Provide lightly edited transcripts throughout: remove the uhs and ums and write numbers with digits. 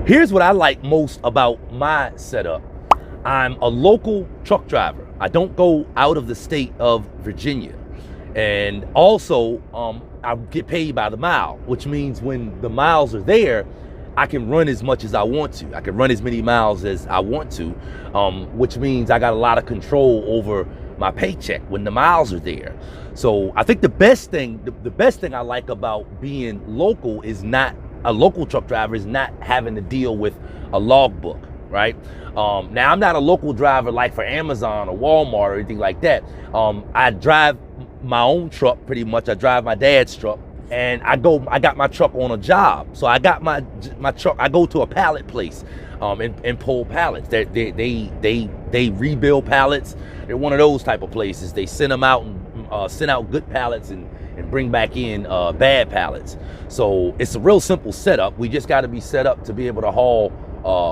Here's what I like most about my setup. I'm a local truck driver. I don't go out of the state of Virginia. And also, I get paid by the mile, which means when the miles are there, I can run as much as I want to. I can run as many miles as I want to, which means I got a lot of control over my paycheck when the miles are there. So I think the best thing I like about being local is not a local truck driver is not having to deal with a logbook, right? Now I'm not a local driver like for Amazon or Walmart or anything like that. I drive my own truck pretty much. I drive my dad's truck, and I got my truck on a job. So I got my truck. I go to a pallet place and pull pallets. They rebuild pallets. They're one of those type of places. They send them out and send out good pallets and bring back in bad pallets. So it's a real simple setup. We just got to be set up to be able to haul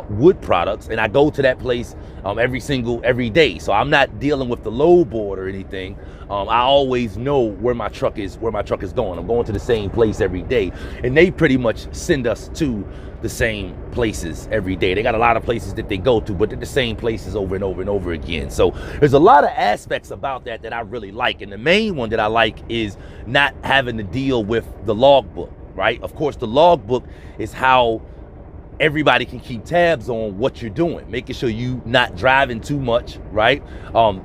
wood products, and I go to that place every day. So I'm not dealing with the load board or anything. I always know where my truck is going. I'm going to the same place every day, and they pretty much send us to the same places every day. They got a lot of places that they go to, but they're the same places over and over and over again. So there's a lot of aspects about that I really like, and the main one that I like is not having to deal with the logbook, right? Of course, the logbook is how everybody can keep tabs on what you're doing, making sure you not driving too much, right?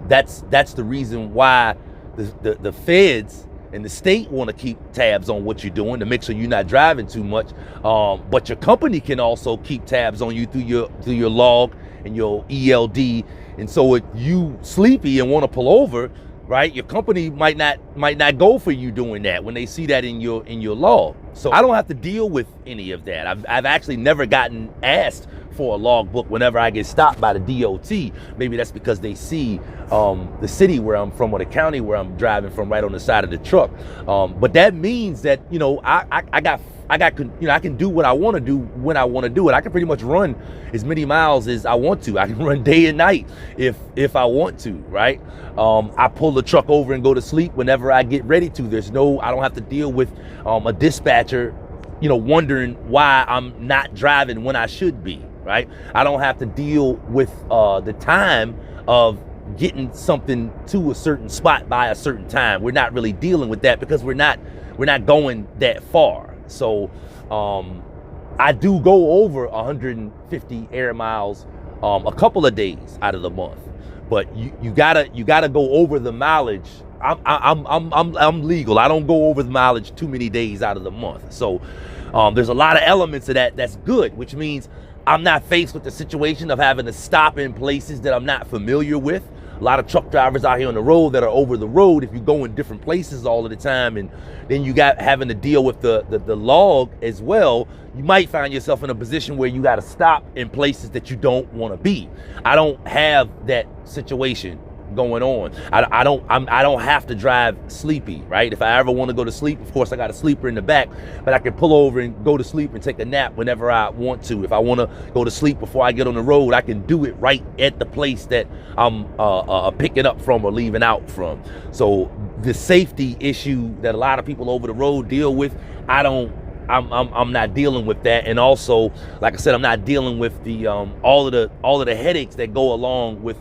That's the reason why the feds and the state want to keep tabs on what you're doing to make sure you're not driving too much. But your company can also keep tabs on you through your log and your ELD. And so if you sleepy and want to pull over, right, your company might not go for you doing that when they see that in your log. So I don't have to deal with any of that. I've actually never gotten asked for a logbook whenever I get stopped by the DOT. Maybe that's because they see the city where I'm from or the county where I'm driving from right on the side of the truck. But that means that, you know, I can do what I want to do when I want to do it. I can pretty much run as many miles as I want to. I can run day and night if I want to, right? I pull the truck over and go to sleep whenever I get ready to. I don't have to deal with a dispatcher, you know, wondering why I'm not driving when I should be, right? I don't have to deal with the time of getting something to a certain spot by a certain time. We're not really dealing with that because we're not going that far. So I do go over 150 air miles a couple of days out of the month, but you gotta go over the mileage. I'm legal. I don't go over the mileage too many days out of the month. So there's a lot of elements of that that's good, which means I'm not faced with the situation of having to stop in places that I'm not familiar with. A lot of truck drivers out here on the road that are over the road. If you go in different places all of the time, and then you got having to deal with the log as well, you might find yourself in a position where you got to stop in places that you don't want to be. I don't have that situation going on. I don't have to drive sleepy, right? If I ever want to go to sleep, of course I got a sleeper in the back, but I can pull over and go to sleep and take a nap whenever I want to. If I want to go to sleep before I get on the road, I can do it right at the place that I'm picking up from or leaving out from. So the safety issue that a lot of people over the road deal with, I'm not dealing with that. And also, like I said, I'm not dealing with the all of the headaches that go along with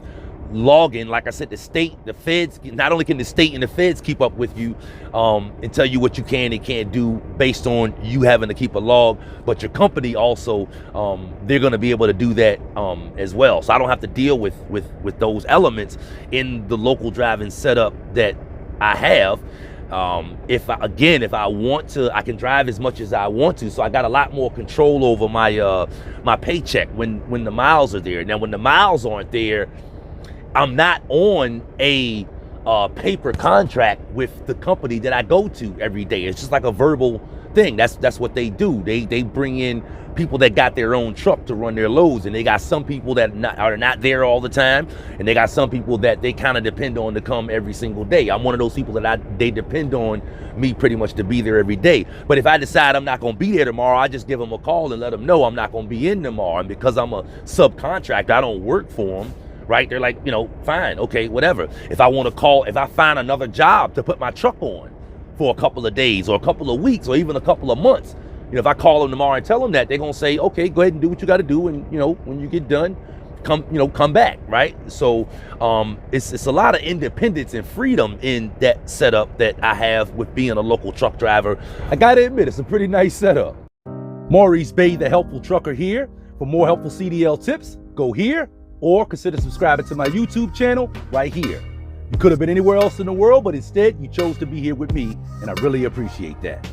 logging. Like I said, the feds, not only can the state and the feds keep up with you and tell you what you can and can't do based on you having to keep a log, but your company also, they're going to be able to do that as well. So I don't have to deal with those elements in the local driving setup that I have. If I want to, I can drive as much as I want to. So I got a lot more control over my paycheck when the miles are there. Now, when the miles aren't there, I'm not on a paper contract with the company that I go to every day. It's just like a verbal thing. That's what they do. They bring in people that got their own truck to run their loads, and they got some people that are not there all the time, and they got some people that they kind of depend on to come every single day. I'm one of those people that they depend on me pretty much to be there every day. But if I decide I'm not going to be there tomorrow, I just give them a call and let them know I'm not going to be in tomorrow. And because I'm a subcontractor, I don't work for them. Right? They're like, you know, fine, okay, whatever. If I find another job to put my truck on for a couple of days or a couple of weeks or even a couple of months, if I call them tomorrow and tell them that, they're gonna say, okay, go ahead and do what you got to do, and when you get done, come back, right? So it's a lot of independence and freedom in that setup that I have with being a local truck driver. I gotta admit, it's a pretty nice setup. Maurice Bay, the Helpful Trucker here. For more helpful CDL tips, go here, or consider subscribing to my YouTube channel right here. You could have been anywhere else in the world, but instead you chose to be here with me, and I really appreciate that.